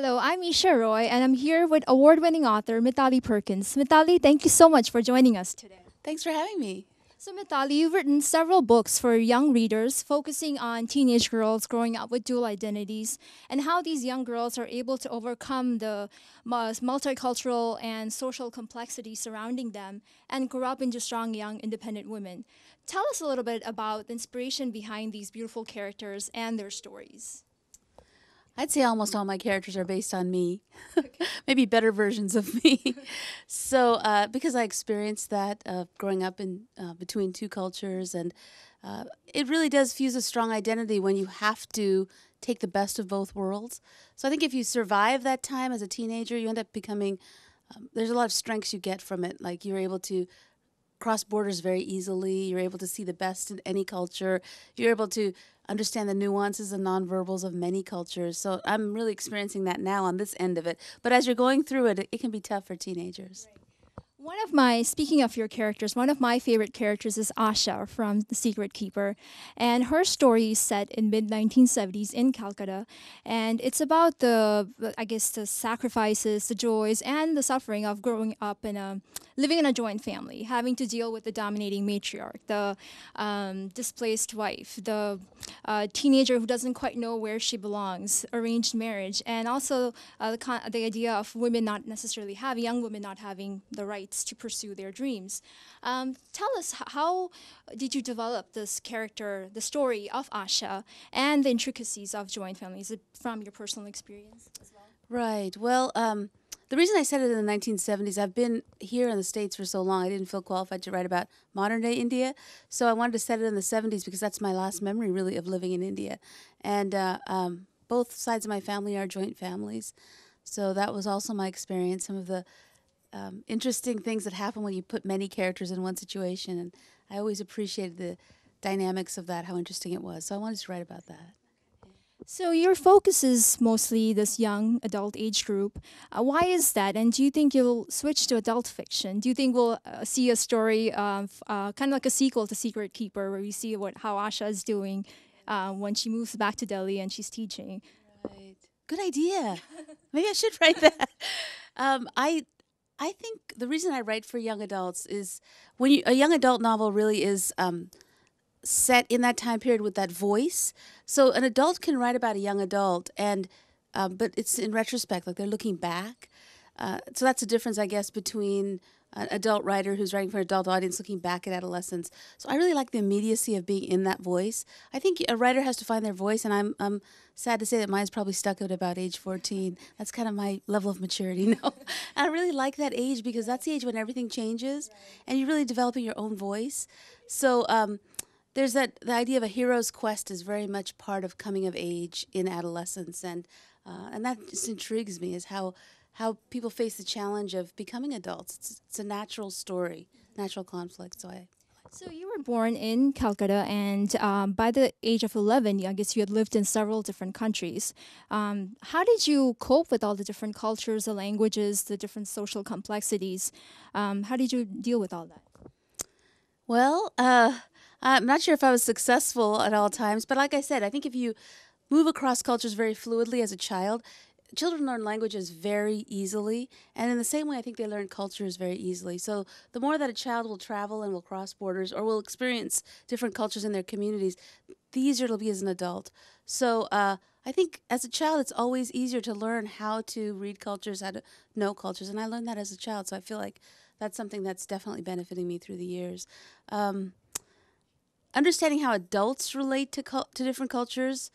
Hello, I'm Isha Roy, and I'm here with award-winning author Mitali Perkins. Mitali, thank you so much for joining us today. Thanks for having me. So, Mitali, you've written several books for young readers focusing on teenage girls growing up with dual identities and how these young girls are able to overcome the multicultural and social complexity surrounding them and grow up into strong, young, independent women. Tell us a little bit about the inspiration behind these beautiful characters and their stories. I'd say almost all my characters are based on me, maybe better versions of me. Because I experienced that growing up in between two cultures, and it really does fuse a strong identity when you have to take the best of both worlds. So I think if you survive that time as a teenager, you end up becoming. There's a lot of strengths you get from it, like you're able to cross borders very easily. You're able to see the best in any culture. You're able to understand the nuances and nonverbals of many cultures. So I'm really experiencing that now on this end of it. But as you're going through it, it can be tough for teenagers. Speaking of your characters, one of my favorite characters is Asha from The Secret Keeper. And her story is set in mid 1970s in Calcutta. And it's about the sacrifices, the joys, and the suffering of growing up living in a joint family, having to deal with the dominating matriarch, the displaced wife, the teenager who doesn't quite know where she belongs, arranged marriage, and also the idea of young women not having the rights to pursue their dreams. Tell us, how did you develop this character, the story of Asha, and the intricacies of joint families? Is it from your personal experience as well? Right. Well, the reason I said it in the 1970s, I've been here in the States for so long, I didn't feel qualified to write about modern day India. So I wanted to set it in the 70s because that's my last memory, really, of living in India. And both sides of my family are joint families. So that was also my experience, some of the interesting things that happen when you put many characters in one situation. And I always appreciated the dynamics of that, how interesting it was. So I wanted to write about that. So your focus is mostly this young adult age group. Why is that? And do you think you'll switch to adult fiction? Do you think we'll see a story of kind of like a sequel to Secret Keeper, where we see how Asha is doing when she moves back to Delhi and she's teaching? Right. Good idea. Maybe I should write that. I think the reason I write for young adults is a young adult novel really is set in that time period with that voice. So an adult can write about a young adult, and but it's in retrospect, like they're looking back. So that's a difference, I guess, between an adult writer who's writing for an adult audience looking back at adolescence. So I really like the immediacy of being in that voice. I think a writer has to find their voice, and I'm sad to say that mine's probably stuck at about age 14. That's kind of my level of maturity now. And I really like that age because that's the age when everything changes, and you're really developing your own voice. So there's the idea of a hero's quest is very much part of coming of age in adolescence, and that just intrigues me, is how people face the challenge of becoming adults. It's a natural story, natural conflict. So you were born in Calcutta, and by the age of 11, I guess you had lived in several different countries. How did you cope with all the different cultures, the languages, the different social complexities? How did you deal with all that? Well, I'm not sure if I was successful at all times, but like I said, I think if you move across cultures very fluidly as a child, children learn languages very easily, and in the same way, I think they learn cultures very easily. So the more that a child will travel and will cross borders or will experience different cultures in their communities, the easier it'll be as an adult. So I think as a child, it's always easier to learn how to read cultures, how to know cultures, and I learned that as a child. So I feel like that's something that's definitely benefiting me through the years. Understanding how adults relate to different cultures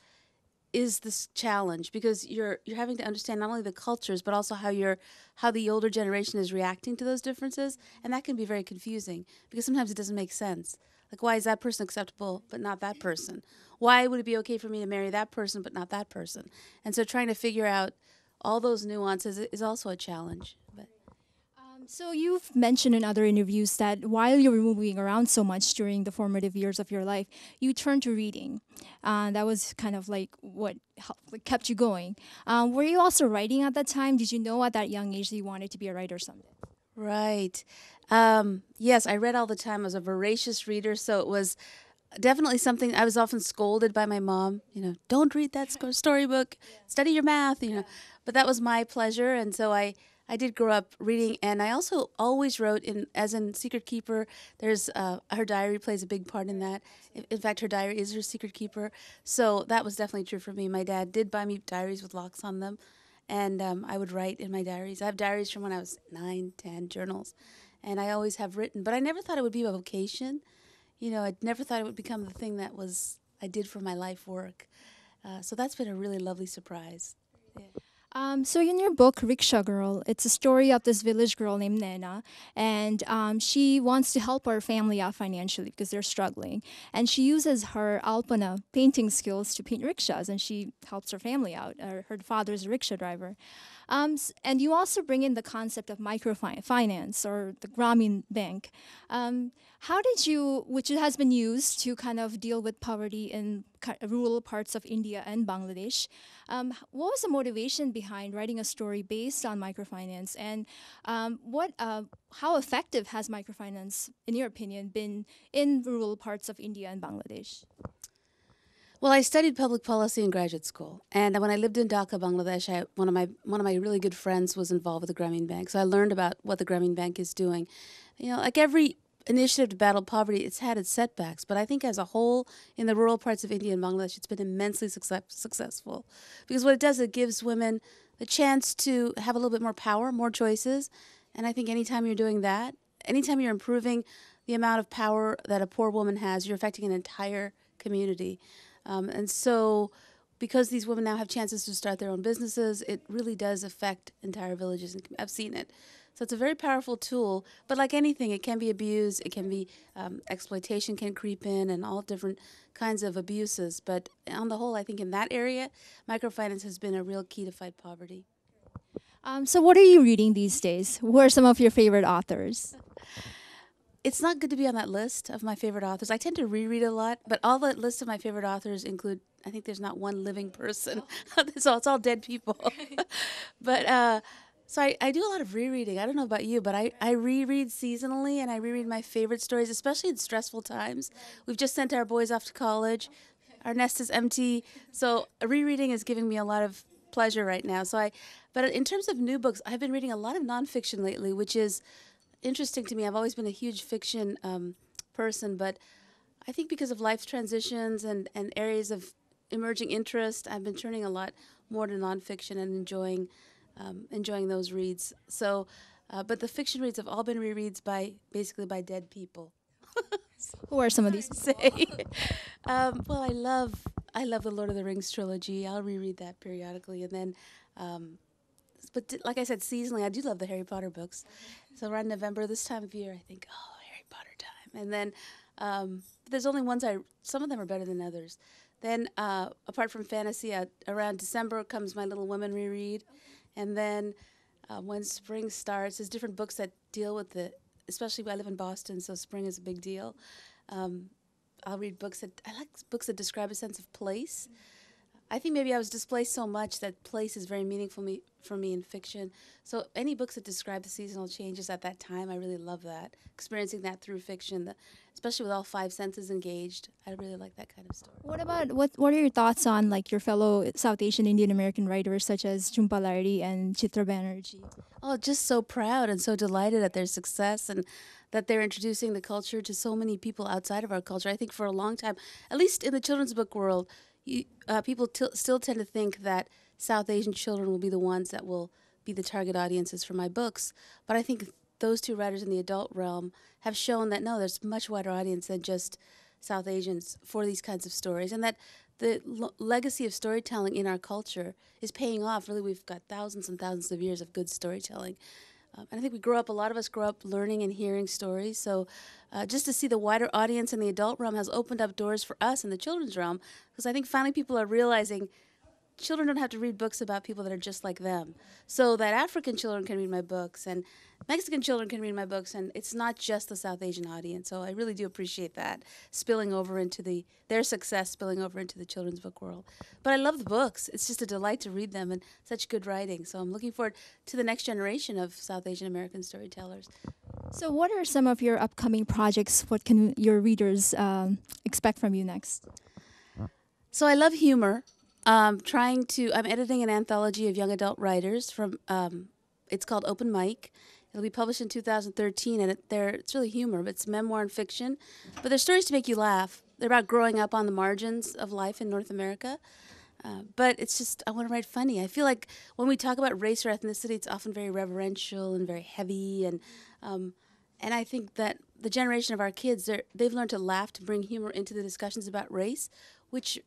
is this challenge, because you're having to understand not only the cultures but also how the older generation is reacting to those differences, and that can be very confusing because sometimes it doesn't make sense. Like, why is that person acceptable but not that person? Why would it be okay for me to marry that person but not that person? And so trying to figure out all those nuances is also a challenge. So you've mentioned in other interviews that while you were moving around so much during the formative years of your life, you turned to reading. That was kind of like what kept you going. Were you also writing at that time? Did you know at that young age that you wanted to be a writer someday? Right. Yes, I read all the time. I was a voracious reader, so it was definitely something. I was often scolded by my mom, don't read that storybook, study your math, but that was my pleasure, and so I did grow up reading, and I also always wrote in, as in Secret Keeper. There's her diary plays a big part in that. In fact, her diary is her secret keeper. So that was definitely true for me. My dad did buy me diaries with locks on them, and I would write in my diaries. I have diaries from when I was 9, 10, journals, and I always have written. But I never thought it would be a vocation. You know, I never thought it would become the thing that was I did for my life work. So that's been a really lovely surprise. Yeah. So in your book, Rickshaw Girl, it's a story of this village girl named Nena, and she wants to help her family out financially because they're struggling. And she uses her Alpana painting skills to paint rickshaws, and she helps her family out. Her father's a rickshaw driver. And you also bring in the concept of microfinance or the Grameen Bank. How did you, which has been used to kind of deal with poverty in rural parts of India and Bangladesh, what was the motivation behind writing a story based on microfinance, and how effective has microfinance, in your opinion, been in rural parts of India and Bangladesh? Well, I studied public policy in graduate school, and when I lived in Dhaka, Bangladesh, one of my really good friends was involved with the Grameen Bank, so I learned about what the Grameen Bank is doing. You know, like every initiative to battle poverty, it's had its setbacks, but I think as a whole, in the rural parts of India and Bangladesh, it's been immensely successful, because what it does, it gives women the chance to have a little bit more power, more choices, and I think anytime you're doing that, anytime you're improving the amount of power that a poor woman has, you're affecting an entire community. And so, because these women now have chances to start their own businesses, it really does affect entire villages. And I've seen it. So it's a very powerful tool. But like anything, it can be abused. It can be exploitation can creep in, and all different kinds of abuses. But on the whole, I think in that area, microfinance has been a real key to fight poverty. So what are you reading these days? Who are some of your favorite authors? It's not good to be on that list of my favorite authors. I tend to reread a lot, but all the list of my favorite authors include, I think there's not one living person. It's all dead people. But so I do a lot of rereading. I don't know about you, but I reread seasonally, and I reread my favorite stories, especially in stressful times. We've just sent our boys off to college. Our nest is empty. So rereading is giving me a lot of pleasure right now. But in terms of new books, I've been reading a lot of nonfiction lately, which is interesting to me. I've always been a huge fiction person, but I think because of life's transitions and areas of emerging interest, I've been turning a lot more to nonfiction and enjoying those reads. So, but the fiction reads have all been rereads basically by dead people. Who are some of these? Say, well, I love the Lord of the Rings trilogy. I'll reread that periodically, and then. Like I said, seasonally, I do love the Harry Potter books. So around November, this time of year, I think, oh, Harry Potter time. And then there's only some of them are better than others. Then apart from fantasy, around December comes my Little Women reread. And then when spring starts, there's different books that deal with especially I live in Boston, so spring is a big deal. I'll read I like books that describe a sense of place. I think maybe I was displaced so much that place is very meaningful for me in fiction. So any books that describe the seasonal changes at that time, I really love that. Experiencing that through fiction, especially with all five senses engaged, I really like that kind of story. What are your thoughts on like your fellow South Asian Indian American writers such as Jhumpa Lahiri and Chitra Banerjee? Oh, just so proud and so delighted at their success, and that they're introducing the culture to so many people outside of our culture. I think for a long time, at least in the children's book world, people still tend to think that South Asian children will be the ones that will be the target audiences for my books. But I think those two writers in the adult realm have shown that no, there's a much wider audience than just South Asians for these kinds of stories, and that the legacy of storytelling in our culture is paying off. Really, we've got thousands and thousands of years of good storytelling. And I think a lot of us grow up learning and hearing stories. So just to see the wider audience in the adult realm has opened up doors for us in the children's realm, because I think finally people are realizing children don't have to read books about people that are just like them. So that African children can read my books, and Mexican children can read my books, and it's not just the South Asian audience. So I really do appreciate that spilling over into their success spilling over into the children's book world. But I love the books. It's just a delight to read them, and such good writing. So I'm looking forward to the next generation of South Asian American storytellers. So what are some of your upcoming projects? What can your readers expect from you next? So I love humor. I'm editing an anthology of young adult writers from, it's called Open Mic. It'll be published in 2013, and it's really humor, but it's memoir and fiction. But they're stories to make you laugh. They're about growing up on the margins of life in North America. But it's just, I want to write funny. I feel like when we talk about race or ethnicity, it's often very reverential and very heavy. And I think that the generation of our kids, they've learned to laugh, to bring humor into the discussions about race, which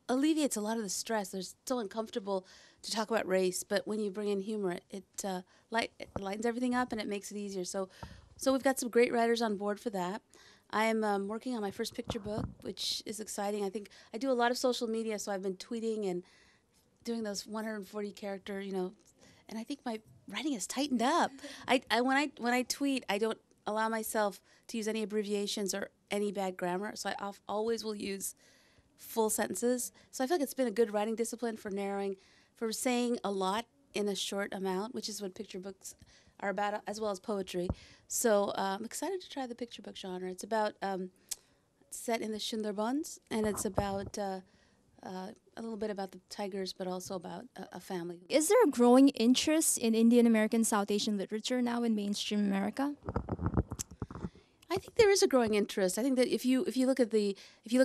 alleviates a lot of the stress. They're so uncomfortable to talk about race, but when you bring in humor, it lightens everything up and it makes it easier. So we've got some great writers on board for that. I am working on my first picture book, which is exciting. I think I do a lot of social media, so I've been tweeting and doing those 140 character, and I think my writing has tightened up. When I tweet, I don't allow myself to use any abbreviations or any bad grammar, so I always will use full sentences. So I feel like it's been a good writing discipline for saying a lot in a short amount, which is what picture books are about, as well as poetry. So I'm excited to try the picture book genre. It's about set in the Sundarbans, and it's about a little bit about the tigers, but also about a family. Is there a growing interest in Indian American South Asian literature now in mainstream America? I think there is a growing interest. I think that if you look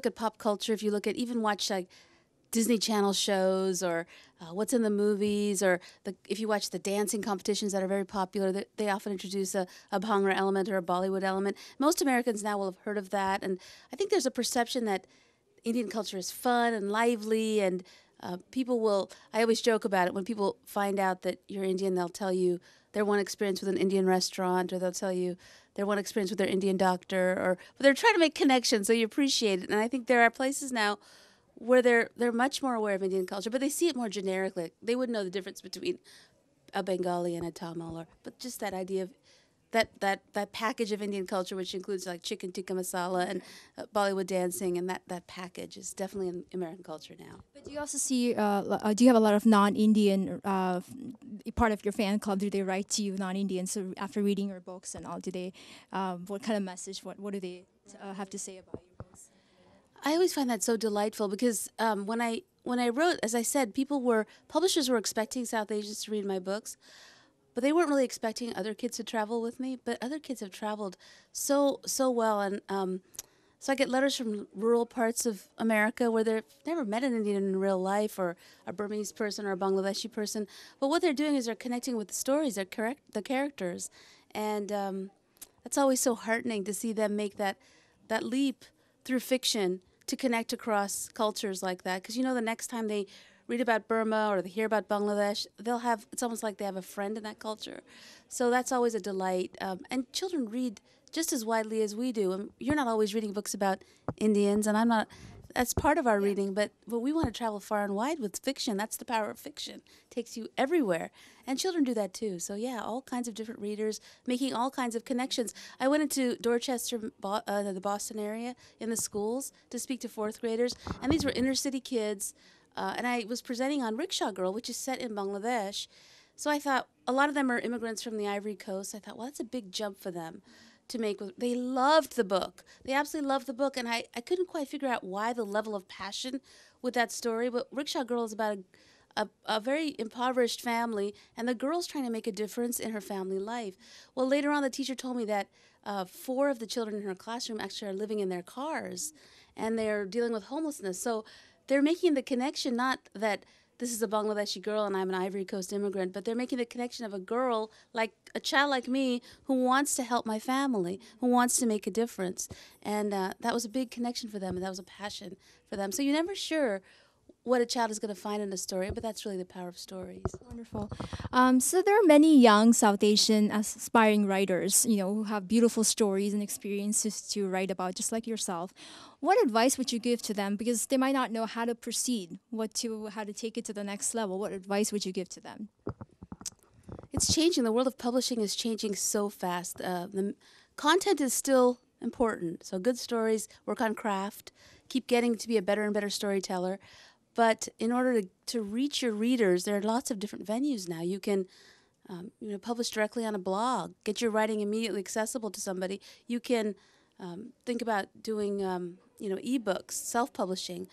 at pop culture, if you look at even watch like Disney Channel shows or what's in the movies, or if you watch the dancing competitions that are very popular, they often introduce a Bhangra element or a Bollywood element. Most Americans now will have heard of that, and I think there's a perception that Indian culture is fun and lively, and people will. I always joke about it when people find out that you're Indian, they'll tell you their one experience with an Indian restaurant, or they'll tell you their one experience with their Indian doctor, or but they're trying to make connections, so you appreciate it. And I think there are places now where they're much more aware of Indian culture, but they see it more generically. They wouldn't know the difference between a Bengali and a Tamil, but just that idea of that package of Indian culture, which includes like chicken tikka masala and Bollywood dancing, and that package is definitely in American culture now. But do you also see, do you have a lot of non-Indian part of your fan club? Do they write to you, non-Indian? So after reading your books and all, do they, what kind of message, what do they have to say about your books? I always find that so delightful because when I wrote, as I said, publishers were expecting South Asians to read my books, but they weren't really expecting other kids to travel with me. But other kids have traveled so well, and so I get letters from rural parts of America where they've never met an Indian in real life, or a Burmese person or a Bangladeshi person. But what they're doing is they're connecting with the stories, the characters, and that's always so heartening to see them make that leap through fiction to connect across cultures like that. Because the next time they read about Burma or they hear about Bangladesh, it's almost like they have a friend in that culture. So that's always a delight. And children read just as widely as we do. And you're not always reading books about Indians, and I'm not. That's part of our reading, but we want to travel far and wide with fiction. That's the power of fiction. It takes you everywhere. And children do that too. So yeah, all kinds of different readers, making all kinds of connections. I went into Dorchester, the Boston area, in the schools to speak to fourth graders, and these were inner city kids. And I was presenting on Rickshaw Girl, which is set in Bangladesh. So I thought, a lot of them are immigrants from the Ivory Coast. I thought, well, that's a big jump for them to make. They loved the book. They absolutely loved the book. And I couldn't quite figure out why the level of passion with that story. But Rickshaw Girl is about a very impoverished family, and the girl's trying to make a difference in her family life. Well, later on, the teacher told me that 4 of the children in her classroom actually are living in their cars, and they're dealing with homelessness. So they're making the connection, not that this is a Bangladeshi girl and I'm an Ivory Coast immigrant, but they're making the connection of a child like me, who wants to help my family, who wants to make a difference. And that was a big connection for them, and that was a passion for them. So you're never sure what a child is going to find in a story, but that's really the power of stories. Wonderful. So there are many young South Asian aspiring writers, who have beautiful stories and experiences to write about, just like yourself. What advice would you give to them? Because they might not know how to proceed, how to take it to the next level. What advice would you give to them? It's changing. The world of publishing is changing so fast. The content is still important. So good stories, work on craft, keep getting to be a better and better storyteller. But in order to reach your readers, there are lots of different venues now. You can publish directly on a blog, get your writing immediately accessible to somebody. You can think about doing ebooks, self-publishing.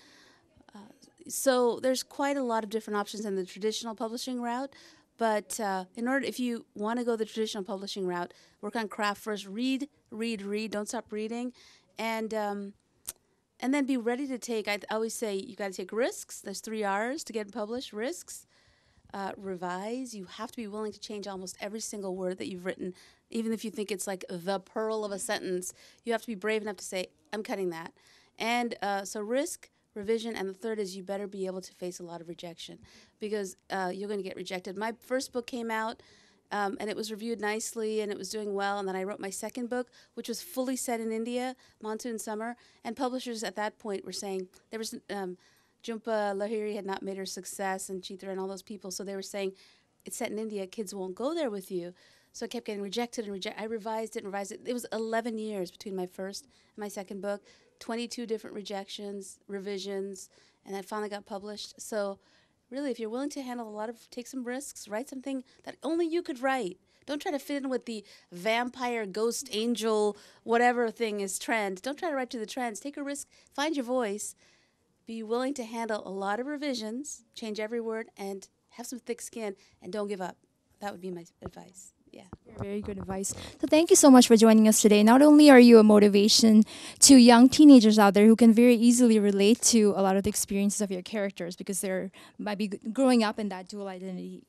So there's quite a lot of different options in the traditional publishing route. But if you want to go the traditional publishing route, work on craft first. Read, read, read. Don't stop reading, and then be ready to take. I always say you got to take risks. There's 3 R's to get published. Risks, revise. You have to be willing to change almost every single word that you've written, even if you think it's like the pearl of a sentence. You have to be brave enough to say, I'm cutting that. And so risk, revision, and the third is you better be able to face a lot of rejection, because you're going to get rejected. My first book came out, and it was reviewed nicely, and it was doing well. And then I wrote my second book, which was fully set in India, monsoon summer. And publishers at that point were saying there was Jhumpa Lahiri had not made her success, and Chitra and all those people. So they were saying, it's set in India, kids won't go there with you. So I kept getting rejected and rejected. I revised it and revised it. It was 11 years between my first and my second book, 22 different rejections, revisions, and I finally got published. So really, if you're willing to take some risks, write something that only you could write. Don't try to fit in with the vampire, ghost, angel, whatever thing is trend. Don't try to write to the trends. Take a risk, find your voice, be willing to handle a lot of revisions, change every word, and have some thick skin, and don't give up. That would be my advice. Yeah. Very good advice. So thank you so much for joining us today. Not only are you a motivation to young teenagers out there who can very easily relate to a lot of the experiences of your characters because they're might be growing up in that dual identity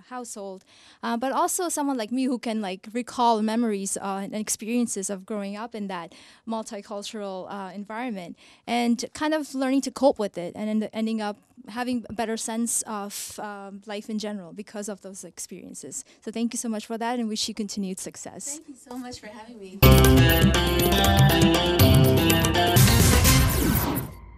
household, but also someone like me who can like recall memories and experiences of growing up in that multicultural environment and kind of learning to cope with it and ending up having a better sense of life in general because of those experiences. So thank you so much for that and wish you continued success. Thank you so much for having me.